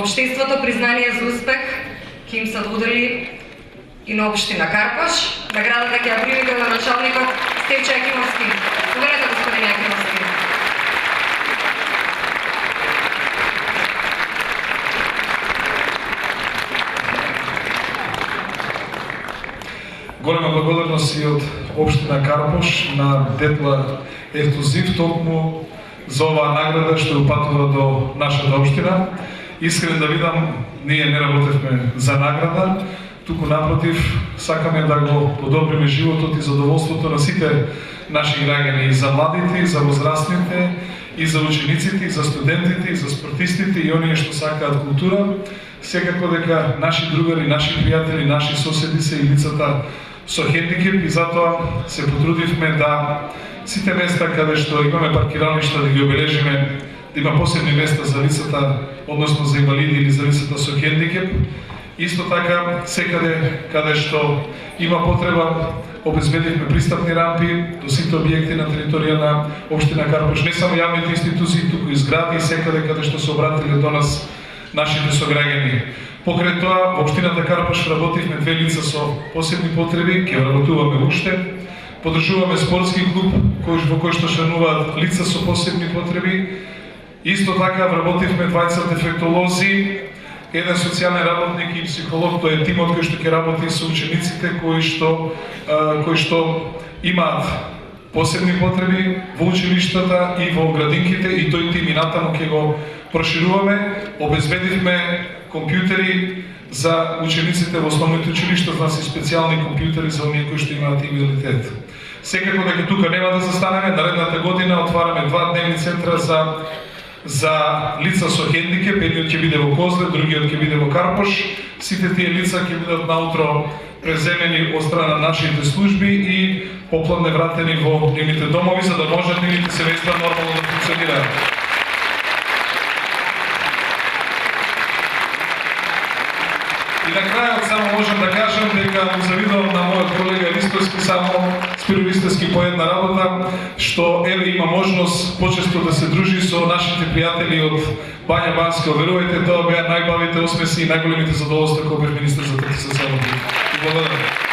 Општинството признание за успех ќе им се додели и на општина Карпош. Наградата ќе ја прими градоначалникот Стевчо Јакимовски. Заповедате, господин Јакимовски. Голема благодарност и од општина Карпош на Детла Ефтузив токму за оваа награда што упатува до нашата општина. Искрен да видам, ние не работевме за награда, туку напротив, сакаме да го подобриме животот и задоволството на сите наши граѓани, и за младите, и за возрастните, и за учениците, и за студентите, и за спортистите, и оние што сакаат култура. Секако дека наши другари, наши пријатели, наши соседи се и лицата со хендикеп, и затоа се потрудивме да сите места каде што имаме паркиралништа да ги обележиме, да има посебни места за лицата, односно за инвалиди или за лицата со хендикеп. Исто така, секаде каде што има потреба, обезбедивме пристапни рампи до сите објекти на територија на општина Карпош, не само јавните институции, туку и згради, и секаде каде што се обратиле до нас нашите сограѓани. Покрај тоа, во општината Карпош работивме 2 лица со посебни потреби, ќе работуваме уште. Подржуваме спортски клуб во кој што членуваат лица со посебни потреби. Исто така вработивме 20 дефектолози, еден социјален работник и психолог, тој е тимот кој што ќе работи со учениците кои што имаат посебни потреби во училиштата и во градинките, и тој тим и натаму ќе го прошируваме. Обезбедивме компјутери за учениците во основните училишта, значи специјални компјутери за оние кои што имаат инвалидитет. Секако дека тука нема да застанеме, наредната година отвараме 2 дневни центра за лица со хендикеп, едниот ќе биде во Козле, другиот ќе биде во Карпош. Сите тие лица ќе бидат наутро преземени од страна на нашите служби и попладне вратени во нивните домови, за да можат нивните семејства нормално да функционираат. И на крајот само можам да кажам дека му завидувам на мојот колега Ристовски, само Спиро Ристовски по една работа, што еве има можност почесто да се дружи со нашите пријатели од Бања Банска. Верувајте, тоа беа најбавите осмеси и најголемите задоволства кога бев министер за трудност и социјална политика. Благодарам.